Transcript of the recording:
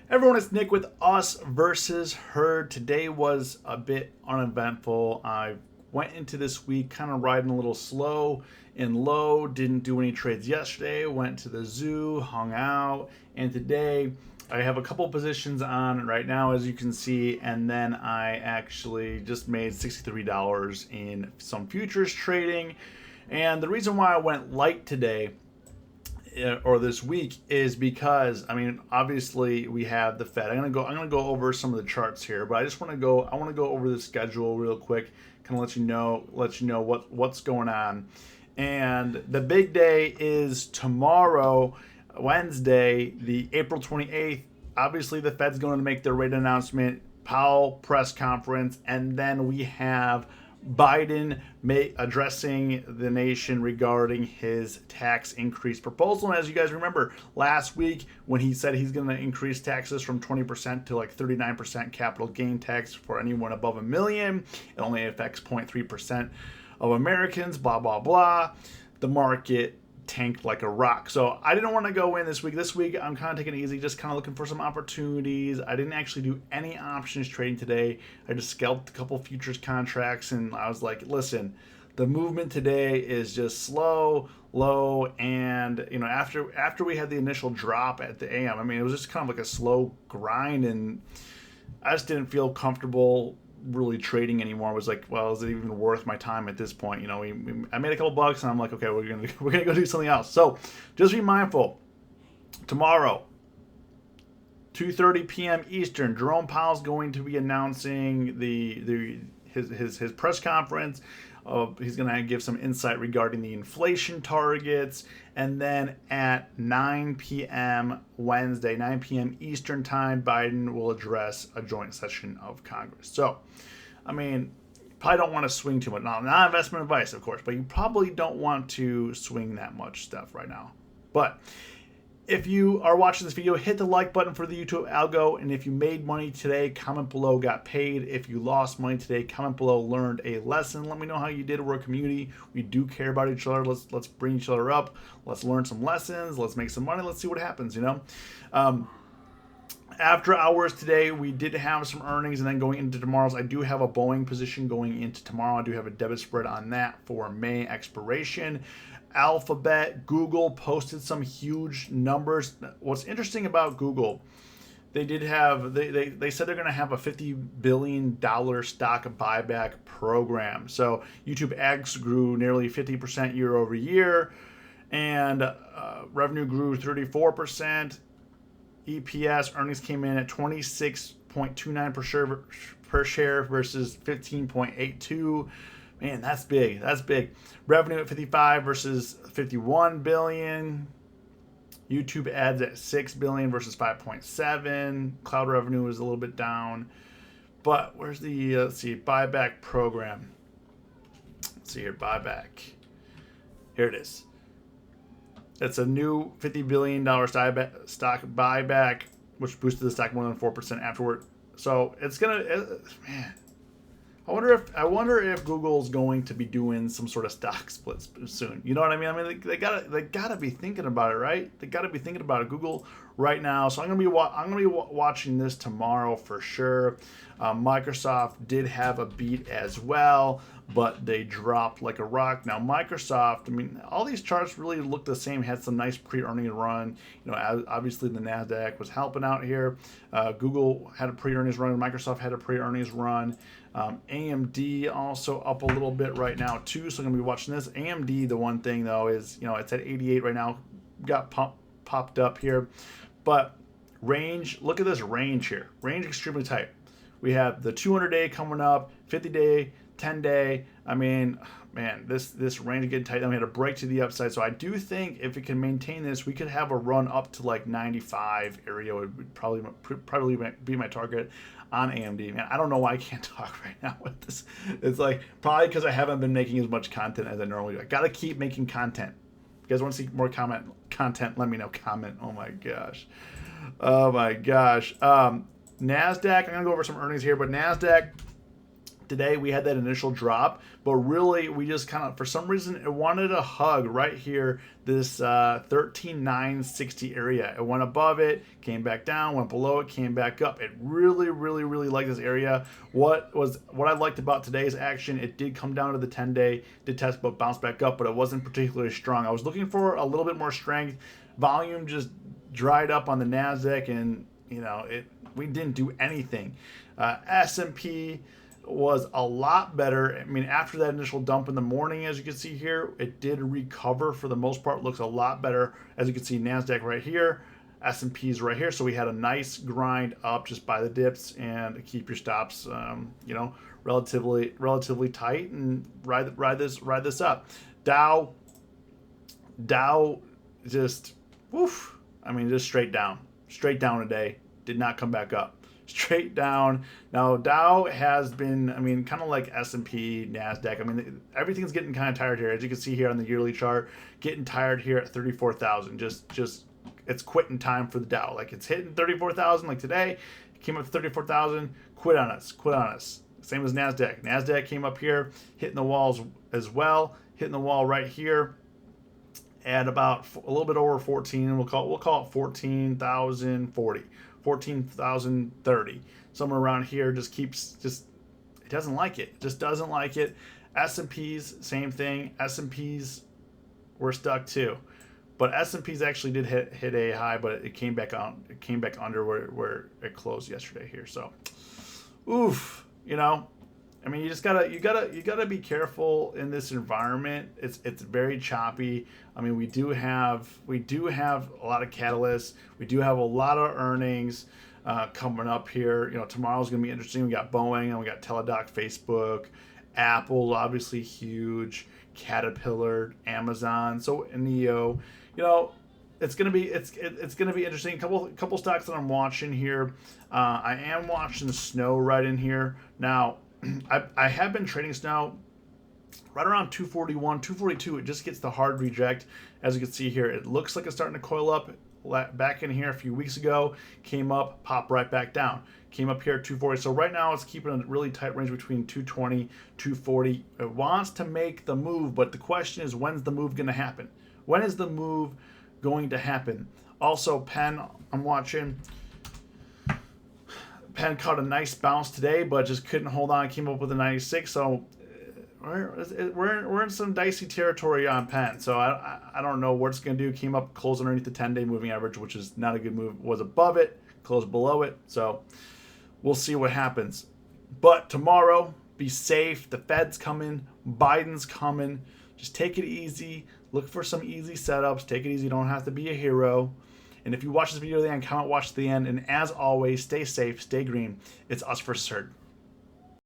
Everyone, it's Nick with Us versus Herd. Today was a bit uneventful. I went into this week kind of riding a little slow and low. Didn't do any trades yesterday. Went to the zoo, hung out, and today I have a couple positions on right now, as you can see, and then I actually just made $63 in some futures trading. And the reason why I went light today or this week is because obviously we have the Fed. I'm gonna go over some of the charts here, but I want to go over the schedule real quick, kind of let you know what's going on. And the big day is tomorrow, Wednesday, the April 28th. Obviously the Fed's going to make their rate announcement, Powell press conference, and then we have Biden addressing the nation regarding his tax increase proposal. And as you guys remember, last week when he said he's going to increase taxes from 20% to like 39% capital gain tax for anyone above $1 million, it only affects 0.3% of Americans, blah, blah, blah. The market tanked like a rock. So I didn't want to go in this week. This week I'm kind of taking it easy, just kind of looking for some opportunities. I didn't actually do any options trading today. I just scalped a couple futures contracts, and I was like, listen, the movement today is just slow, low, and after we had the initial drop at the AM, it was just kind of like a slow grind, and I just didn't feel comfortable really trading anymore. I was like, well, is it even worth my time at this point? I made a couple bucks, and I'm like, okay, we're gonna go do something else. So just be mindful. Tomorrow, 2:30 p.m. Eastern, Jerome Powell's going to be announcing his press conference. He's going to give some insight regarding the inflation targets. And then at 9 p.m. Wednesday, 9 p.m. Eastern time, Biden will address a joint session of Congress. So, probably don't want to swing too much. Now, not investment advice, of course, but you probably don't want to swing that much stuff right now. But if you are watching this video, hit the like button for the YouTube algo. And if you made money today, comment below, got paid. If you lost money today, comment below, learned a lesson. Let me know how you did. We're a community. We do care about each other. Let's bring each other up. Let's learn some lessons. Let's make some money. Let's see what happens, After hours today, we did have some earnings, and then going into tomorrow's, I do have a Boeing position going into tomorrow. I do have a debit spread on that for May expiration. Alphabet, Google posted some huge numbers. What's interesting about Google, they said they're going to have a $50 billion stock buyback program. So YouTube ads grew nearly 50% year over year, and revenue grew 34%. EPS earnings came in at 26.29 per share versus 15.82. Man, that's big. That's big. Revenue at 55 versus 51 billion. YouTube ads at 6 billion versus 5.7. Cloud revenue is a little bit down. But where's the buyback program? Let's see here, buyback. Here it is. It's a new $50 billion stock buyback, which boosted the stock more than 4% afterward. So it's man. I wonder if Google's going to be doing some sort of stock splits soon. You know what I mean? They gotta be thinking about it, right? They gotta be thinking about it. Google right now. So I'm gonna be watching this tomorrow for sure. Microsoft did have a beat as well, but they dropped like a rock. Now Microsoft, all these charts really look the same. Had some nice pre-earnings run. Obviously the Nasdaq was helping out here. Google had a pre-earnings run. Microsoft had a pre-earnings run. AMD also up a little bit right now too, so I'm gonna be watching this. AMD, the one thing though is, it's at 88 right now, got popped up here, but range. Look at this range here. Range extremely tight. We have the 200-day coming up, 50-day, 10-day. This range is getting tight. Then we had a break to the upside, so I do think if it can maintain this, we could have a run up to like 95 area. Would probably be my target on AMD. Man, I don't know why I can't talk right now with this. It's like probably because I haven't been making as much content as I normally do. I gotta keep making content. If you guys want to see more content, let me know. Comment. Oh my gosh. Nasdaq. I'm gonna go over some earnings here, but Nasdaq Today we had that initial drop, but really we just kind of, for some reason, it wanted a hug right here, this 13,960 area. It went above it, came back down, went below it, came back up. It really, really, really liked this area. What I liked about today's action, it did come down to the 10-day, did test but bounced back up, but it wasn't particularly strong. I was looking for a little bit more strength. Volume just dried up on the NASDAQ, and we didn't do anything. S&P was a lot better. I mean, after that initial dump in the morning, as you can see here, it did recover for the most part. Looks a lot better. As you can see, NASDAQ right here, S&P's right here. So we had a nice grind up just by the dips, and keep your stops, relatively tight, and ride this up. Dow just, woof. I mean, just straight down today. Did not come back up. Straight down. Now Dow has been, kind of like S&P, NASDAQ. Everything's getting kind of tired here. As you can see here on the yearly chart, getting tired here at 34,000. Just it's quitting time for the Dow. Like, it's hitting 34,000. Like today, it came up to 34,000. Quit on us. Same as NASDAQ. NASDAQ came up here, hitting the walls as well. Hitting the wall right here at about a little bit over 14. We'll call it 14,040. 14,030, somewhere around here. It doesn't like it. S&P's same thing. S&P's were stuck too, but S&P's actually did hit a high, but it came back under where it closed yesterday here. So, oof, you just gotta be careful in this environment. It's very choppy. We do have a lot of catalysts. We do have a lot of earnings coming up here. Tomorrow's gonna be interesting. We got Boeing, and we got Teladoc, Facebook, Apple, obviously huge, Caterpillar, Amazon, so NEO. It's gonna be interesting. Couple stocks that I'm watching here. I am watching Snow right in here now. I have been trading Snow right around 241, 242. It just gets the hard reject. As you can see here, it looks like it's starting to coil up. Back in here a few weeks ago, came up, popped right back down. Came up here at 240. So right now it's keeping a really tight range between 220, 240. It wants to make the move, but the question is, when's the move going to happen? When is the move going to happen? Also, PENN, I'm watching. PENN caught a nice bounce today, but just couldn't hold on. Came up with a 96. So we're in some dicey territory on PENN. So I don't know what it's going to do. Came up, closed underneath the 10-day moving average, which is not a good move. Was above it, closed below it. So we'll see what happens. But tomorrow, be safe. The Fed's coming. Biden's coming. Just take it easy. Look for some easy setups. Take it easy. You don't have to be a hero. And if you watch this video to the end, comment watch to the end. And as always, stay safe, stay green. It's us versus herd.